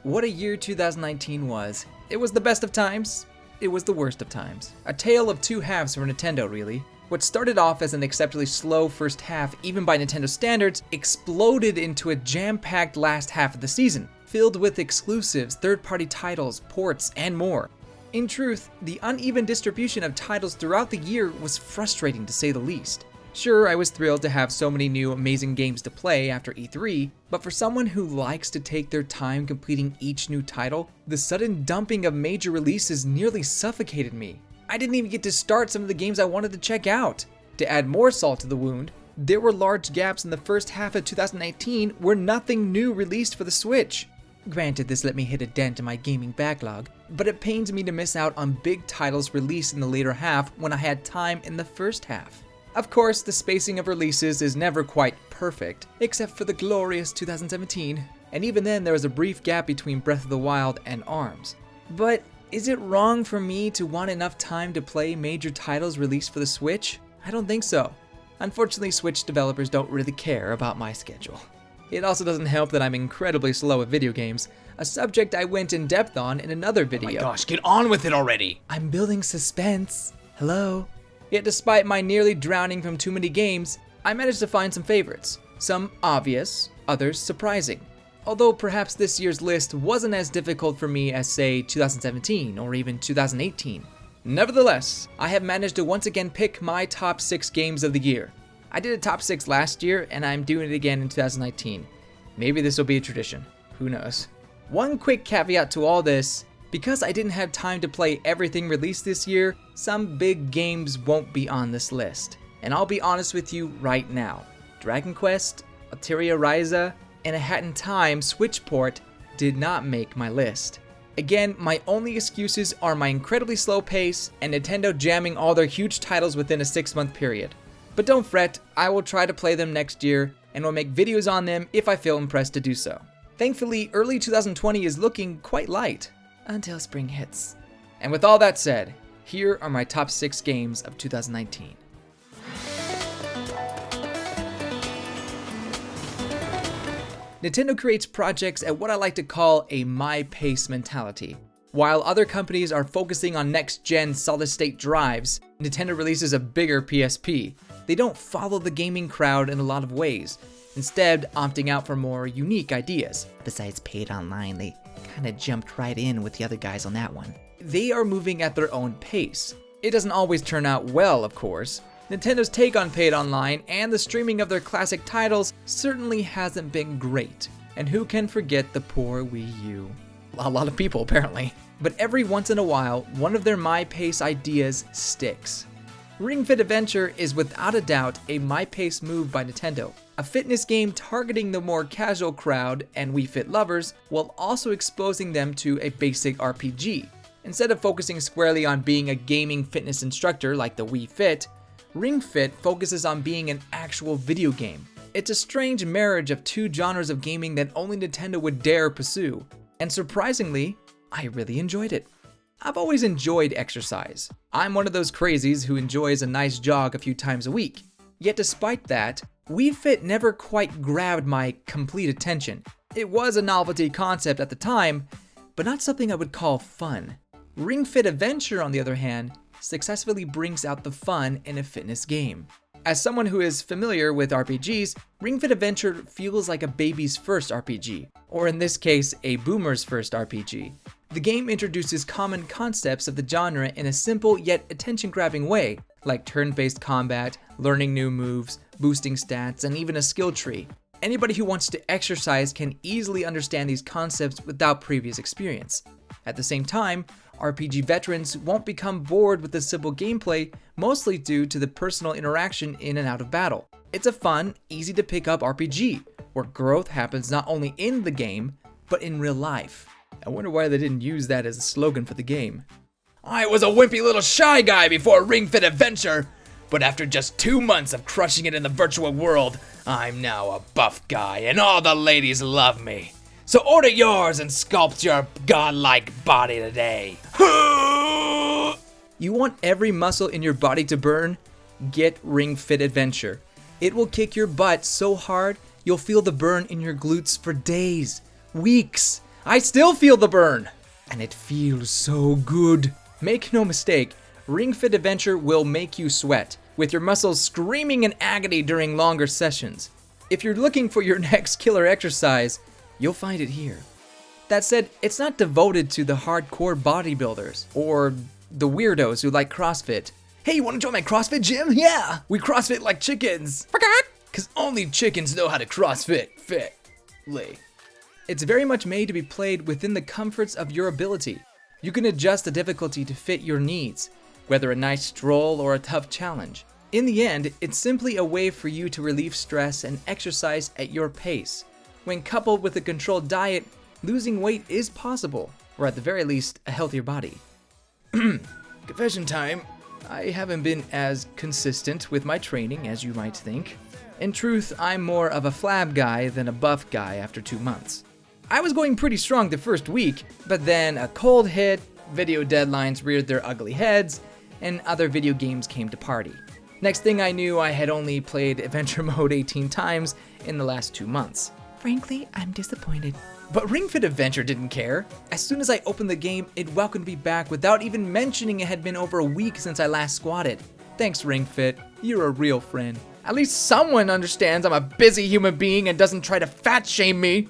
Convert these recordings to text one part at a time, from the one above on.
What a year 2019 was. It was the best of times. It was the worst of times. A tale of two halves for Nintendo, really. What started off as an exceptionally slow first half, even by Nintendo standards, exploded into a jam-packed last half of the season, filled with exclusives, third-party titles, ports, and more. In truth, the uneven distribution of titles throughout the year was frustrating to say the least. Sure, I was thrilled to have so many new amazing games to play after E3, but for someone who likes to take their time completing each new title, the sudden dumping of major releases nearly suffocated me. I didn't even get to start some of the games I wanted to check out. To add more salt to the wound, there were large gaps in the first half of 2019 where nothing new released for the Switch. Granted, this let me hit a dent in my gaming backlog, but it pains me to miss out on big titles released in the later half when I had time in the first half. Of course, the spacing of releases is never quite perfect, except for the glorious 2017, and even then there was a brief gap between Breath of the Wild and ARMS. But is it wrong for me to want enough time to play major titles released for the Switch? I don't think so. Unfortunately, Switch developers don't really care about my schedule. It also doesn't help that I'm incredibly slow at video games, a subject I went in depth on in another video. Oh my gosh, get on with it already! I'm building suspense. Hello? Yet despite my nearly drowning from too many games, I managed to find some favorites. Some obvious, others surprising. Although perhaps this year's list wasn't as difficult for me as, say, 2017 or even 2018. Nevertheless, I have managed to once again pick my top 6 games of the year. I did a top 6 last year, and I'm doing it again in 2019. Maybe this will be a tradition. Who knows? One quick caveat to all this: because I didn't have time to play everything released this year, some big games won't be on this list. And I'll be honest with you right now. Dragon Quest, Alteria Ryza, and A Hat in Time Switch port did not make my list. Again, my only excuses are my incredibly slow pace and Nintendo jamming all their huge titles within a 6-month period. But don't fret, I will try to play them next year and will make videos on them if I feel impressed to do so. Thankfully, early 2020 is looking quite light. Until spring hits. And with all that said, here are my top 6 games of 2019. Nintendo creates projects at what I like to call a my-pace mentality. While other companies are focusing on next-gen solid-state drives, Nintendo releases a bigger PSP. They don't follow the gaming crowd in a lot of ways, instead opting out for more unique ideas. Besides paid online, they kinda jumped right in with the other guys on that one. They are moving at their own pace. It doesn't always turn out well, of course. Nintendo take on paid online and the streaming of their classic titles certainly hasn't been great. And who can forget the poor Wii U? A lot of people, apparently. But every once in a while, one of their my-pace ideas sticks. Ring Fit Adventure is without a doubt a my-pace move by Nintendo. A fitness game targeting the more casual crowd and Wii Fit lovers, while also exposing them to a basic RPG. Instead of focusing squarely on being a gaming fitness instructor like the Wii Fit, Ring Fit focuses on being an actual video game. It's a strange marriage of two genres of gaming that only Nintendo would dare pursue. And surprisingly, I really enjoyed it. I've always enjoyed exercise. I'm one of those crazies who enjoys a nice jog a few times a week. Yet despite that, Wii Fit never quite grabbed my complete attention. It was a novelty concept at the time, but not something I would call fun. Ring Fit Adventure, on the other hand, successfully brings out the fun in a fitness game. As someone who is familiar with RPGs, Ring Fit Adventure feels like a baby's first RPG, or in this case, a boomer's first RPG. The game introduces common concepts of the genre in a simple yet attention-grabbing way, like turn-based combat, learning new moves, boosting stats, and even a skill tree. Anybody who wants to exercise can easily understand these concepts without previous experience. At the same time, RPG veterans won't become bored with the simple gameplay, mostly due to the personal interaction in and out of battle. It's a fun, easy to pick up RPG, where growth happens not only in the game, but in real life. I wonder why they didn't use that as a slogan for the game. I was a wimpy little shy guy before Ring Fit Adventure, but after just 2 months of crushing it in the virtual world, I'm now a buff guy and all the ladies love me. So order yours and sculpt your godlike body today. You want every muscle in your body to burn? Get Ring Fit Adventure. It will kick your butt so hard, you'll feel the burn in your glutes for days, weeks. I still feel the burn, and it feels so good. Make no mistake, Ring Fit Adventure will make you sweat, with your muscles screaming in agony during longer sessions. If you're looking for your next killer exercise, you'll find it here. That said, it's not devoted to the hardcore bodybuilders or the weirdos who like CrossFit. Hey, you want to join my CrossFit gym? Yeah, we CrossFit like chickens. Because only chickens know how to CrossFit fitly. It's very much made to be played within the comforts of your ability. You can adjust the difficulty to fit your needs, whether a nice stroll or a tough challenge. In the end, it's simply a way for you to relieve stress and exercise at your pace. When coupled with a controlled diet, losing weight is possible, or at the very least, a healthier body. Confession time. I haven't been as consistent with my training as you might think. In truth, I'm more of a flab guy than a buff guy after 2 months. I was going pretty strong the first week, but then a cold hit, video deadlines reared their ugly heads, and other video games came to party. Next thing I knew, I had only played Adventure Mode 18 times in the last 2 months. Frankly, I'm disappointed. But Ring Fit Adventure didn't care. As soon as I opened the game, it welcomed me back without even mentioning it had been over a week since I last squatted. Thanks, Ring Fit. You're a real friend. At least someone understands I'm a busy human being and doesn't try to fat shame me.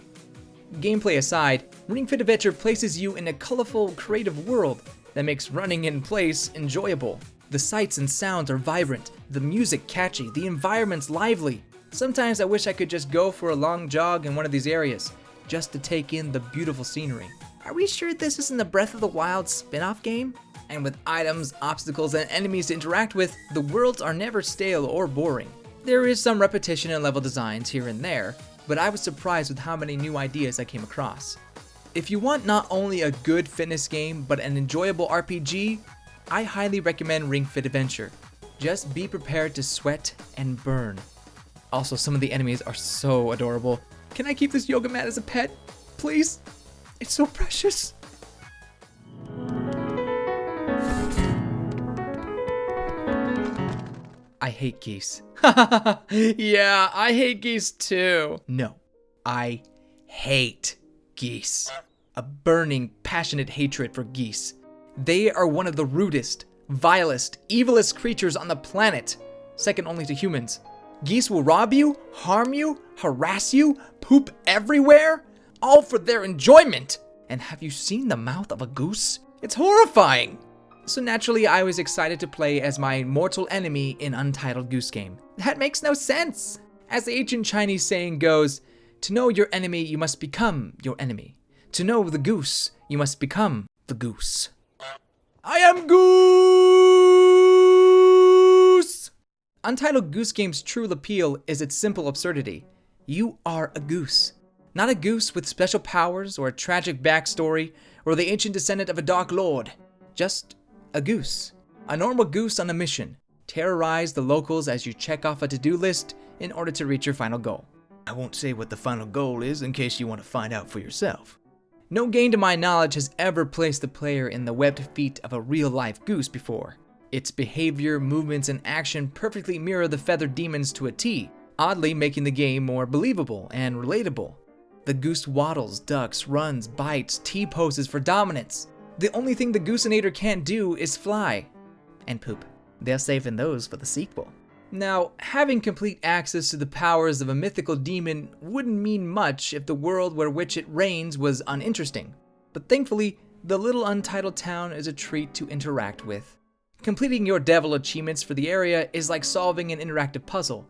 Gameplay aside, Ring Fit Adventure places you in a colorful, creative world that makes running in place enjoyable. The sights and sounds are vibrant, the music catchy, the environment's lively. Sometimes I wish I could just go for a long jog in one of these areas, just to take in the beautiful scenery. Are we sure this isn't the Breath of the Wild spin-off game? And with items, obstacles, and enemies to interact with, the worlds are never stale or boring. There is some repetition in level designs here and there, but I was surprised with how many new ideas I came across. If you want not only a good fitness game, but an enjoyable RPG, I highly recommend Ring Fit Adventure. Just be prepared to sweat and burn. Also, some of the enemies are so adorable. Can I keep this yoga mat as a pet? Please? It's so precious. I hate geese. Yeah, I hate geese too. No, I hate geese. A burning, passionate hatred for geese. They are one of the rudest, vilest, evilest creatures on the planet, second only to humans. Geese will rob you, harm you, harass you, poop everywhere, all for their enjoyment. And have you seen the mouth of a goose? It's horrifying. So naturally, I was excited to play as my mortal enemy in Untitled Goose Game. That makes no sense. As the ancient Chinese saying goes, to know your enemy, you must become your enemy. To know the goose, you must become the goose. I am Goose! Untitled Goose Game's true appeal is its simple absurdity. You are a goose. Not a goose with special powers or a tragic backstory or the ancient descendant of a dark lord. Just a goose. A normal goose on a mission. Terrorize the locals as you check off a to-do list in order to reach your final goal. I won't say what the final goal is in case you want to find out for yourself. No game to my knowledge has ever placed the player in the webbed feet of a real-life goose before. Its behavior, movements, and action perfectly mirror the feathered demons to a T, oddly making the game more believable and relatable. The goose waddles, ducks, runs, bites, T-poses for dominance. The only thing the Gooseinator can't do is fly. And poop. They're saving those for the sequel. Now, having complete access to the powers of a mythical demon wouldn't mean much if the world where which it reigns was uninteresting. But thankfully, the little untitled town is a treat to interact with. Completing your devil achievements for the area is like solving an interactive puzzle.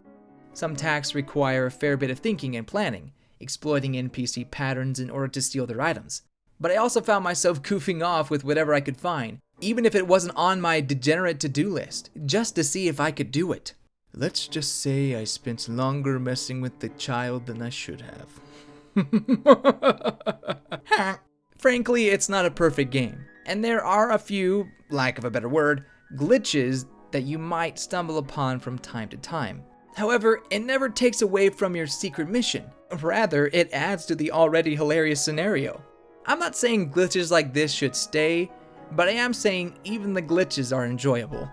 Some tasks require a fair bit of thinking and planning, exploiting NPC patterns in order to steal their items. But I also found myself goofing off with whatever I could find, even if it wasn't on my degenerate to-do list, just to see if I could do it. Let's just say I spent longer messing with the child than I should have. Frankly, it's not a perfect game, and there are a few, lack of a better word, glitches that you might stumble upon from time to time. However, it never takes away from your secret mission. Rather, it adds to the already hilarious scenario. I'm not saying glitches like this should stay, but I am saying even the glitches are enjoyable.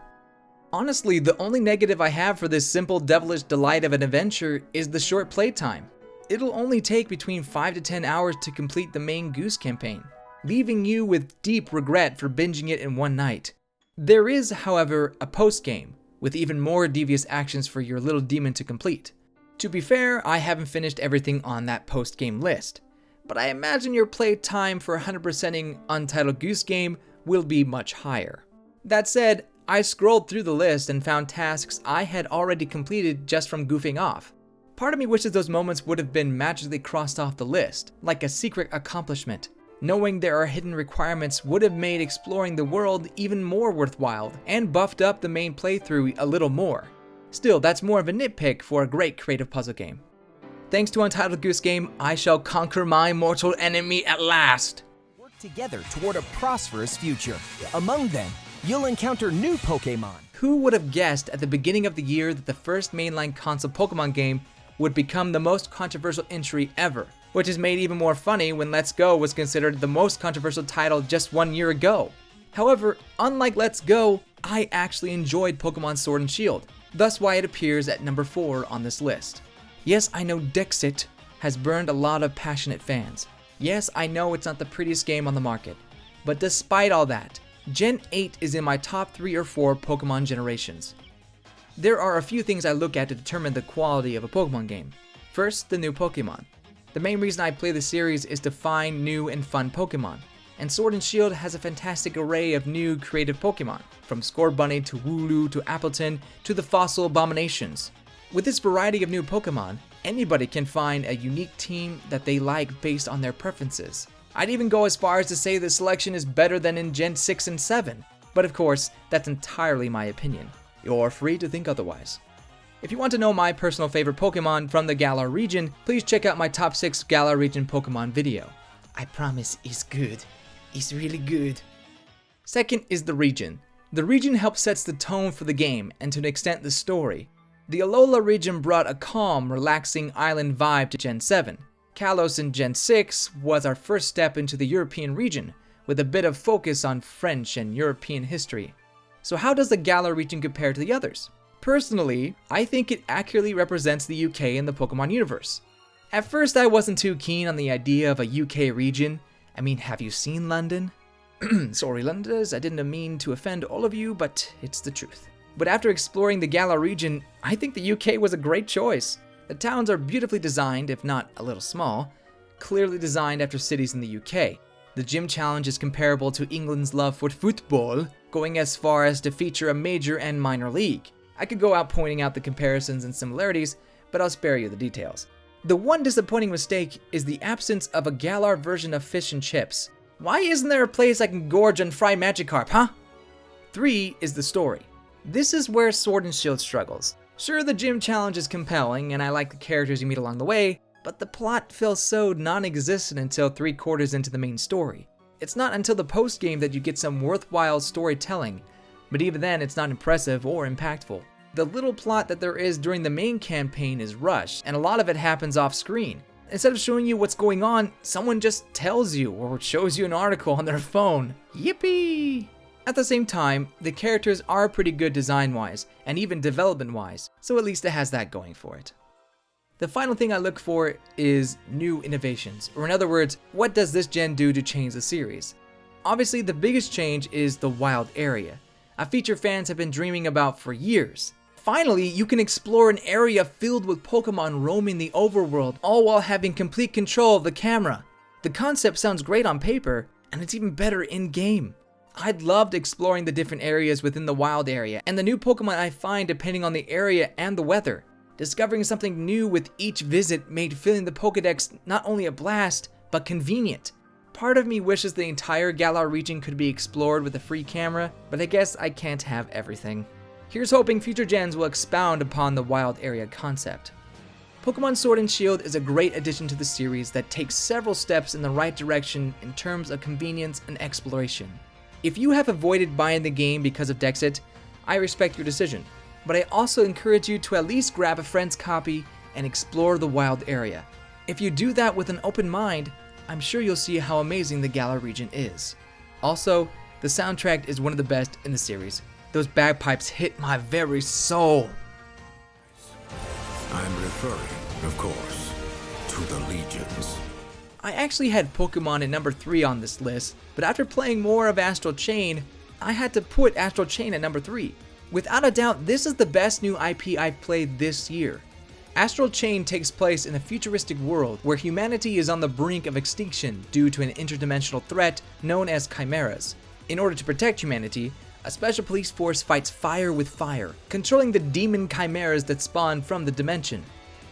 Honestly, the only negative I have for this simple devilish delight of an adventure is the short playtime. it'll only take between 5 to 10 hours to complete the main Goose campaign, leaving you with deep regret for binging it in one night. There is, however, a post-game, with even more devious actions for your little demon to complete. To be fair, I haven't finished everything on that post-game list, but I imagine your play time for 100%ing Untitled Goose Game will be much higher. That said, I scrolled through the list and found tasks I had already completed just from goofing off. Part of me wishes those moments would have been magically crossed off the list, like a secret accomplishment. Knowing there are hidden requirements would have made exploring the world even more worthwhile and buffed up the main playthrough a little more. Still, that's more of a nitpick for a great creative puzzle game. Thanks to Untitled Goose Game, I shall conquer my mortal enemy at last. Work together toward a prosperous future. Among them, you'll encounter new Pokemon. Who would have guessed at the beginning of the year that the first mainline console Pokemon game would become the most controversial entry ever? Which is made even more funny when Let's Go was considered the most controversial title just 1 year ago. However, unlike Let's Go, I actually enjoyed Pokemon Sword and Shield, thus why it appears at number 4 on this list. Yes, I know Dixit has burned a lot of passionate fans. Yes, I know it's not the prettiest game on the market. But despite all that, Gen 8 is in my top 3 or 4 Pokemon generations. There are a few things I look at to determine the quality of a Pokemon game. First, the new Pokemon. The main reason I play the series is to find new and fun Pokemon, and Sword and Shield has a fantastic array of new creative Pokemon, from Scorbunny to Wooloo to Appleton to the fossil abominations. With this variety of new Pokemon, anybody can find a unique team that they like based on their preferences. I'd even go as far as to say the selection is better than in Gen 6 and 7, but of course, that's entirely my opinion. You're free to think otherwise. If you want to know my personal favorite Pokemon from the Galar region, please check out my top 6 Galar region Pokemon video. I promise it's good. It's really good. Second is the region. The region helps sets the tone for the game and to an extent the story. The Alola region brought a calm, relaxing island vibe to Gen 7. Kalos in Gen 6 was our first step into the European region, with a bit of focus on French and European history. So how does the Galar region compare to the others? Personally, I think it accurately represents the UK in the Pokemon universe. At first I wasn't too keen on the idea of a UK region. I mean, have you seen London? Sorry Londoners, I didn't mean to offend all of you, but it's the truth. But after exploring the Galar region, I think the UK was a great choice. The towns are beautifully designed, if not a little small, clearly designed after cities in the UK. The gym challenge is comparable to England's love for football, going as far as to feature a major and minor league. I could go out pointing out the comparisons and similarities, but I'll spare you the details. The one disappointing mistake is the absence of a Galar version of fish and chips. Why isn't there a place I can gorge on fried Magikarp, huh? 3 is the story. This is where Sword and Shield struggles. Sure, the gym challenge is compelling, and I like the characters you meet along the way, but the plot feels so non-existent until 3/4 into the main story. It's not until the post-game that you get some worthwhile storytelling, but even then it's not impressive or impactful. The little plot that there is during the main campaign is rushed, and a lot of it happens off screen. Instead of showing you what's going on, someone just tells you or shows you an article on their phone. Yippee! At the same time, the characters are pretty good design-wise, and even development-wise, so at least it has that going for it. The final thing I look for is new innovations, or in other words, what does this gen do to change the series? Obviously, the biggest change is the wild area, a feature fans have been dreaming about for years. Finally, you can explore an area filled with Pokemon roaming the overworld, all while having complete control of the camera. The concept sounds great on paper, and it's even better in-game. I'd loved exploring the different areas within the wild area, and the new Pokemon I find depending on the area and the weather. Discovering something new with each visit made filling the Pokedex not only a blast, but convenient. Part of me wishes the entire Galar region could be explored with a free camera, but I guess I can't have everything. Here's hoping future gens will expound upon the wild area concept. Pokemon Sword and Shield is a great addition to the series that takes several steps in the right direction in terms of convenience and exploration. If you have avoided buying the game because of Dexit, I respect your decision, but I also encourage you to at least grab a friend's copy and explore the wild area. If you do that with an open mind, I'm sure you'll see how amazing the Galar region is. Also, the soundtrack is one of the best in the series. Those bagpipes hit my very soul. I'm referring, of course, to the legions. I actually had Pokemon at number 3 on this list, but after playing more of Astral Chain, I had to put Astral Chain at number 3. Without a doubt, this is the best new IP I've played this year. Astral Chain takes place in a futuristic world where humanity is on the brink of extinction due to an interdimensional threat known as chimeras. In order to protect humanity, a special police force fights fire with fire, controlling the demon chimeras that spawn from the dimension,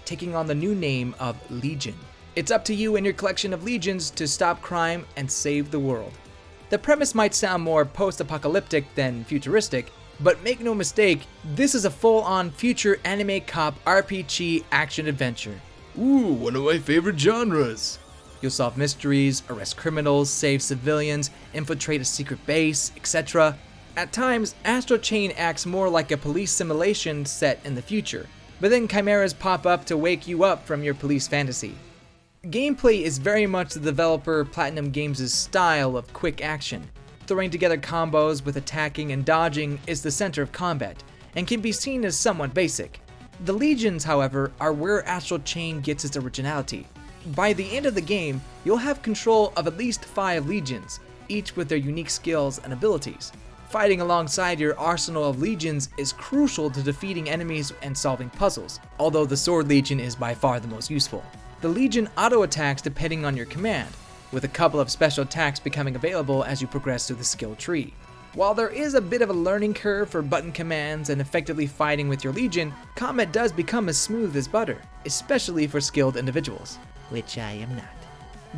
taking on the new name of Legion. It's up to you and your collection of legions to stop crime and save the world. The premise might sound more post-apocalyptic than futuristic, but make no mistake, this is a full-on future anime cop RPG action-adventure. Ooh, one of my favorite genres. You'll solve mysteries, arrest criminals, save civilians, infiltrate a secret base, etc. At times, Astral Chain acts more like a police simulation set in the future, but then chimeras pop up to wake you up from your police fantasy. Gameplay is very much the developer Platinum Games' style of quick action. Throwing together combos with attacking and dodging is the center of combat, and can be seen as somewhat basic. The legions, however, are where Astral Chain gets its originality. By the end of the game, you'll have control of at least 5 legions, each with their unique skills and abilities. Fighting alongside your arsenal of legions is crucial to defeating enemies and solving puzzles, although the Sword Legion is by far the most useful. The Legion auto-attacks depending on your command, with a couple of special attacks becoming available as you progress through the skill tree. While there is a bit of a learning curve for button commands and effectively fighting with your Legion, combat does become as smooth as butter, especially for skilled individuals, which I am not.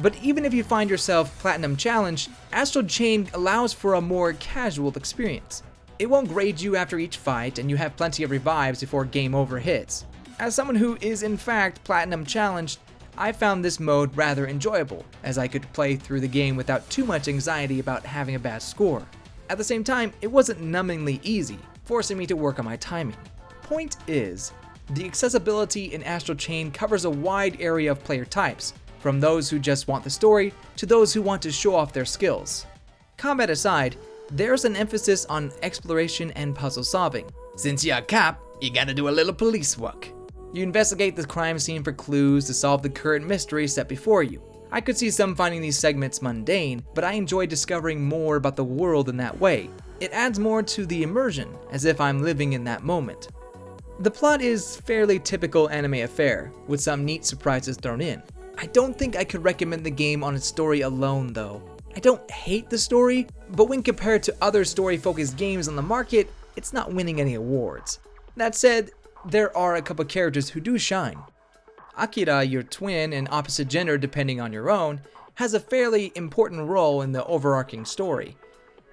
But even if you find yourself Platinum challenged, Astral Chain allows for a more casual experience. It won't grade you after each fight, and you have plenty of revives before game over hits. As someone who is in fact Platinum challenged, I found this mode rather enjoyable, as I could play through the game without too much anxiety about having a bad score. At the same time, it wasn't numbingly easy, forcing me to work on my timing. Point is, the accessibility in Astral Chain covers a wide area of player types, from those who just want the story to those who want to show off their skills. Combat aside, there's an emphasis on exploration and puzzle solving. Since you're a cop, you gotta do a little police work. You investigate the crime scene for clues to solve the current mystery set before you. I could see some finding these segments mundane, but I enjoy discovering more about the world in that way. It adds more to the immersion, as if I'm living in that moment. The plot is fairly typical anime affair, with some neat surprises thrown in. I don't think I could recommend the game on its story alone though. I don't hate the story, but when compared to other story-focused games on the market, it's not winning any awards. That said, there are a couple characters who do shine. Akira, your twin and opposite gender depending on your own, has a fairly important role in the overarching story.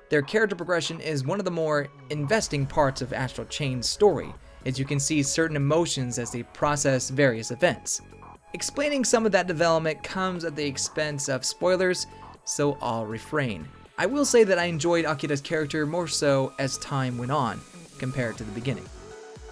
Their character progression is one of the more investing parts of Astral Chain's story, as you can see certain emotions as they process various events. Explaining some of that development comes at the expense of spoilers, so I'll refrain. I will say that I enjoyed Akira's character more so as time went on, compared to the beginning.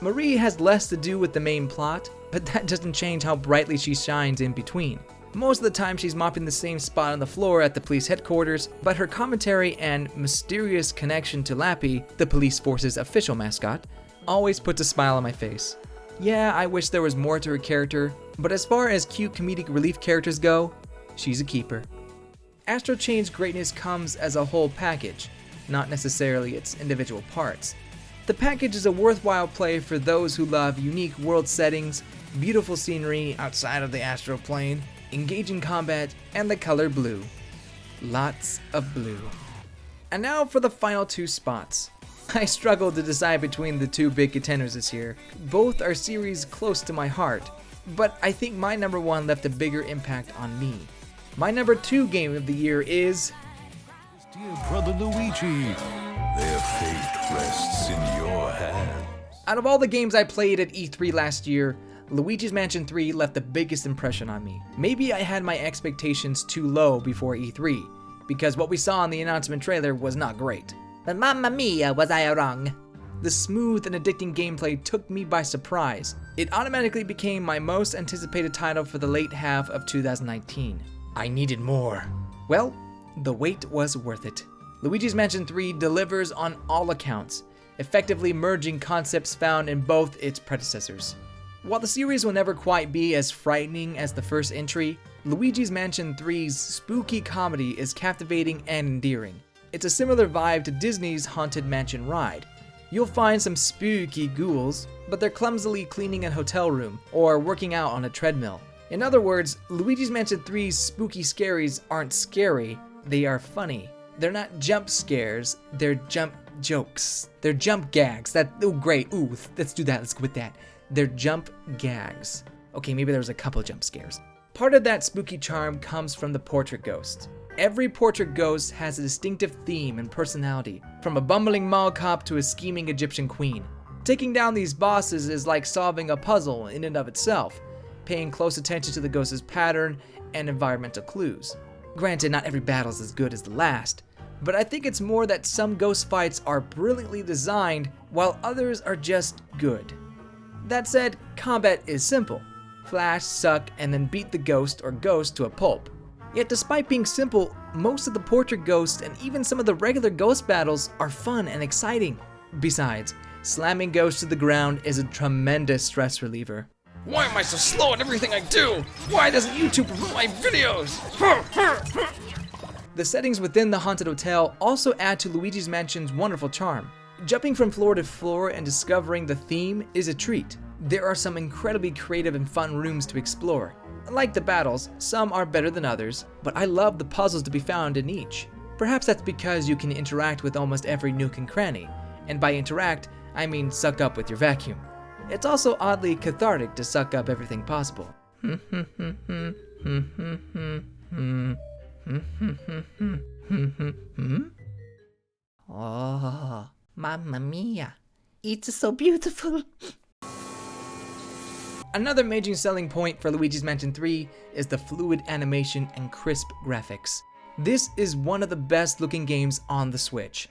Marie has less to do with the main plot, but that doesn't change how brightly she shines in between. Most of the time she's mopping the same spot on the floor at the police headquarters, but her commentary and mysterious connection to Lappy, the police force's official mascot, always puts a smile on my face. Yeah, I wish there was more to her character, but as far as cute comedic relief characters go, she's a keeper. Astral Chain's greatness comes as a whole package, not necessarily its individual parts. The package is a worthwhile play for those who love unique world settings, beautiful scenery outside of the astral plane, engaging combat, and the color blue. Lots of blue. And now for the final 2 spots. I struggled to decide between the 2 big contenders this year. Both are series close to my heart, but I think my number 1 left a bigger impact on me. My number 2 game of the year is... Dear brother Luigi, their fate rests in your hands. Out of all the games I played at E3 last year, Luigis Mansion 3 left the biggest impression on me. Maybe I had my expectations too low before E3, because what we saw in the announcement trailer was not great. But mamma mia, was I wrong. The smooth and addicting gameplay took me by surprise. It automatically became my most anticipated title for the late half of 2019. I needed more. Well, the wait was worth it. Luigi's Mansion 3 delivers on all accounts, effectively merging concepts found in both its predecessors. While the series will never quite be as frightening as the first entry, Luigi's Mansion 3's spooky comedy is captivating and endearing. It's a similar vibe to Disney's Haunted Mansion ride. You'll find some spooky ghouls, but they're clumsily cleaning a hotel room or working out on a treadmill. In other words, Luigi's Mansion 3's spooky scaries aren't scary, they are funny. They're not jump scares, they're jump jokes. They're jump gags. Great, let's do that, let's go with that. They're jump gags. Okay, maybe there was a couple jump scares. Part of that spooky charm comes from the portrait ghost. Every portrait ghost has a distinctive theme and personality, from a bumbling mall cop to a scheming Egyptian queen. Taking down these bosses is like solving a puzzle in and of itself, paying close attention to the ghost's pattern and environmental clues. Granted, not every battle is as good as the last, but I think it's more that some ghost fights are brilliantly designed while others are just good. That said, combat is simple. Flash, suck, and then beat the ghost or ghost to a pulp. Yet despite being simple, most of the portrait ghosts and even some of the regular ghost battles are fun and exciting. Besides, slamming ghosts to the ground is a tremendous stress reliever. Why am I so slow at everything I do? Why doesn't YouTube promote my videos? The settings within the haunted hotel also add to Luigi's Mansion's wonderful charm. Jumping from floor to floor and discovering the theme is a treat. There are some incredibly creative and fun rooms to explore. Like the battles, some are better than others, but I love the puzzles to be found in each. Perhaps that's because you can interact with almost every nook and cranny, and by interact, I mean suck up with your vacuum. It's also oddly cathartic to suck up everything possible. Oh, mamma mia, it's so beautiful. Another major selling point for Luigi's Mansion 3 is the fluid animation and crisp graphics. This is one of the best looking games on the Switch.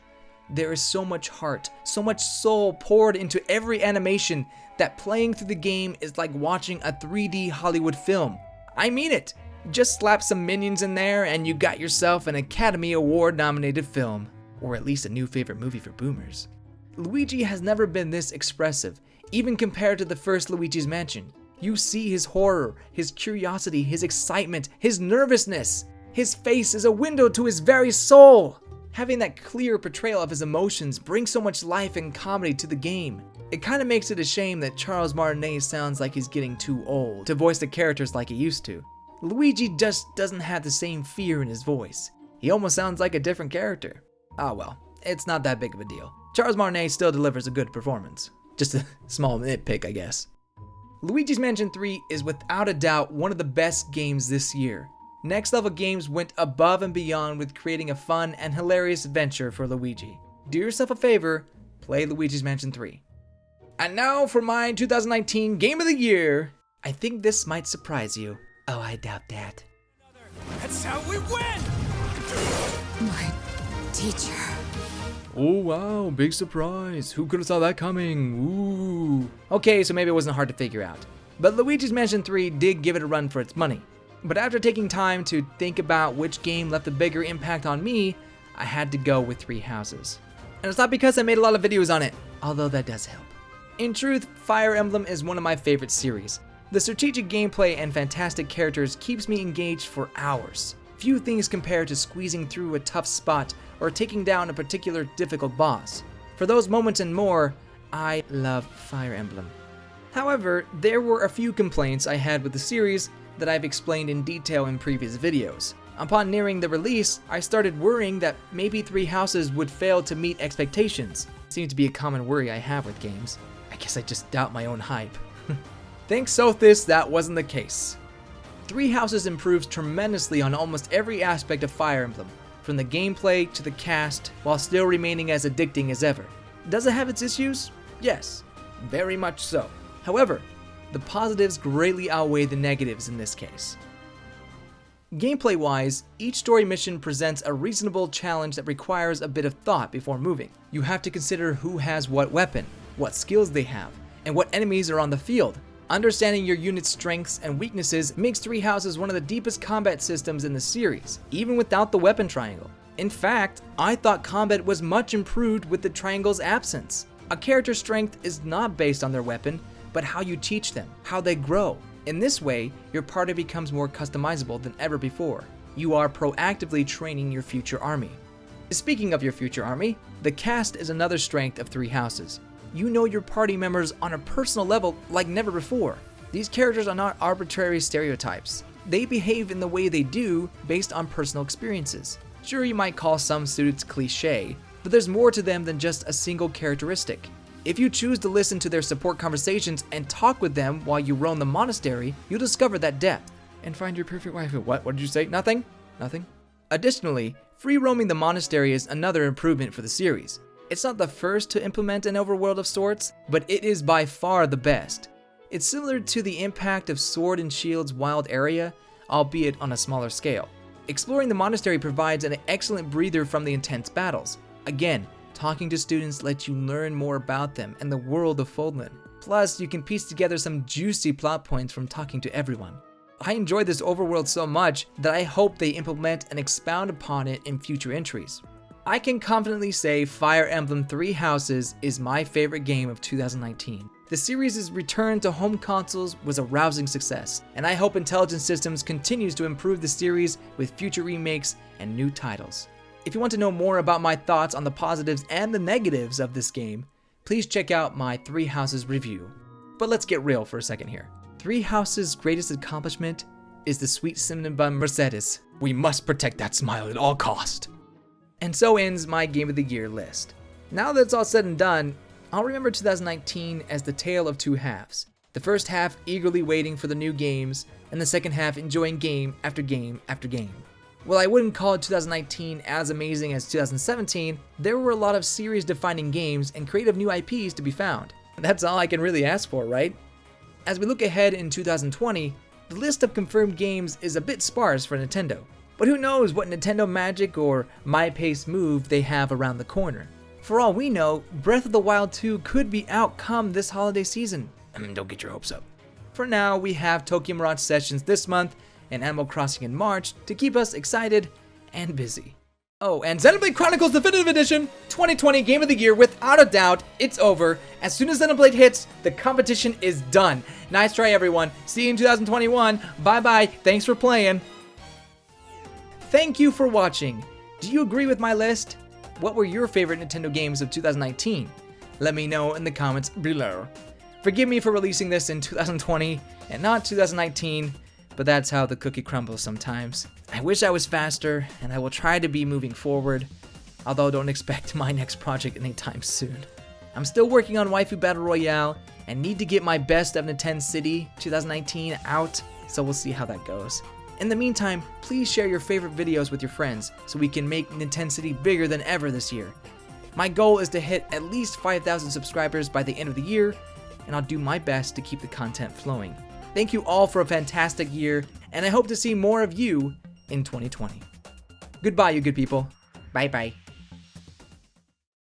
There is so much heart, so much soul poured into every animation that playing through the game is like watching a 3D Hollywood film. I mean it! Just slap some minions in there and you got yourself an Academy Award nominated film. Or at least a new favorite movie for boomers. Luigi has never been this expressive, even compared to the first Luigi's Mansion. You see his horror, his curiosity, his excitement, his nervousness. His face is a window to his very soul. Having that clear portrayal of his emotions brings so much life and comedy to the game. It kind of makes it a shame that Charles Martinet sounds like he's getting too old to voice the characters like he used to. Luigi just doesn't have the same fear in his voice. He almost sounds like a different character. Ah well, it's not that big of a deal. Charles Martinet still delivers a good performance. Just a small nitpick, I guess. Luigi's Mansion 3 is without a doubt one of the best games this year. Next Level Games went above and beyond with creating a fun and hilarious adventure for Luigi. Do yourself a favor, play Luigi's Mansion 3. And now for my 2019 Game of the Year. I think this might surprise you. Oh, I doubt that. That's how we win! My teacher. Oh wow, big surprise. Who could have saw that coming? Ooh. Okay, so maybe it wasn't hard to figure out. But Luigi's Mansion 3 did give it a run for its money. But after taking time to think about which game left a bigger impact on me, I had to go with Three Houses. And it's not because I made a lot of videos on it, although that does help. In truth, Fire Emblem is one of my favorite series. The strategic gameplay and fantastic characters keeps me engaged for hours. Few things compare to squeezing through a tough spot or taking down a particular difficult boss. For those moments and more, I love Fire Emblem. However, there were a few complaints I had with the series that I've explained in detail in previous videos. Upon nearing the release, I started worrying that maybe Three Houses would fail to meet expectations. Seems to be a common worry I have with games. I guess I just doubt my own hype. Thanks Sothis, that wasn't the case. Three Houses improves tremendously on almost every aspect of Fire Emblem, from the gameplay to the cast, while still remaining as addicting as ever. Does it have its issues? Yes, very much so. However, the positives greatly outweigh the negatives in this case. Gameplay-wise, each story mission presents a reasonable challenge that requires a bit of thought before moving. You have to consider who has what weapon, what skills they have, and what enemies are on the field. Understanding your unit's strengths and weaknesses makes Three Houses one of the deepest combat systems in the series, even without the weapon triangle. In fact, I thought combat was much improved with the triangle's absence. A character's strength is not based on their weapon, but how you teach them, how they grow. In this way, your party becomes more customizable than ever before. You are proactively training your future army. Speaking of your future army, the cast is another strength of Three Houses. You know your party members on a personal level like never before. These characters are not arbitrary stereotypes. They behave in the way they do based on personal experiences. Sure, you might call some students cliché, but there's more to them than just a single characteristic. If you choose to listen to their support conversations and talk with them while you roam the monastery, you'll discover that depth and find your perfect waifu. What did you say? Nothing? Nothing? Additionally, free roaming the monastery is another improvement for the series. It's not the first to implement an overworld of sorts, but it is by far the best. It's similar to the impact of Sword and Shield's wild area, albeit on a smaller scale. Exploring the monastery provides an excellent breather from the intense battles. Again, talking to students lets you learn more about them and the world of Foldland. Plus, you can piece together some juicy plot points from talking to everyone. I enjoyed this overworld so much that I hope they implement and expound upon it in future entries. I can confidently say Fire Emblem Three Houses is my favorite game of 2019. The series' return to home consoles was a rousing success, and I hope Intelligent Systems continues to improve the series with future remakes and new titles. If you want to know more about my thoughts on the positives and the negatives of this game, please check out my Three Houses review. But let's get real for a second here. Three Houses' greatest accomplishment is the sweet cinnamon bun Mercedes. We must protect that smile at all cost. And so ends my Game of the Year list. Now that it's all said and done, I'll remember 2019 as the tale of two halves. The first half eagerly waiting for the new games, and the second half enjoying game after game after game. While I wouldn't call 2019 as amazing as 2017, there were a lot of series-defining games and creative new IPs to be found. That's all I can really ask for, right? As we look ahead in 2020, the list of confirmed games is a bit sparse for Nintendo. But who knows what Nintendo magic or My Pace move they have around the corner. For all we know, Breath of the Wild 2 could be out come this holiday season. Don't get your hopes up. For now, we have Tokyo Mirage Sessions this month and Animal Crossing in March to keep us excited and busy. Oh, and Xenoblade Chronicles Definitive Edition 2020 Game of the Year, without a doubt, it's over. As soon as Xenoblade hits, the competition is done. Nice try, everyone. See you in 2021. Bye-bye. Thanks for playing. Thank you for watching. Do you agree with my list? What were your favorite Nintendo games of 2019? Let me know in the comments below. Forgive me for releasing this in 2020 and not 2019, but that's how the cookie crumbles sometimes. I wish I was faster, and I will try to be moving forward, although don't expect my next project anytime soon. I'm still working on Waifu Battle Royale, and need to get my Best of NintenCity 2019 out, so we'll see how that goes. In the meantime, please share your favorite videos with your friends, so we can make NintenCity bigger than ever this year. My goal is to hit at least 5,000 subscribers by the end of the year, and I'll do my best to keep the content flowing. Thank you all for a fantastic year, and I hope to see more of you in 2020. Goodbye, you good people. Bye-bye.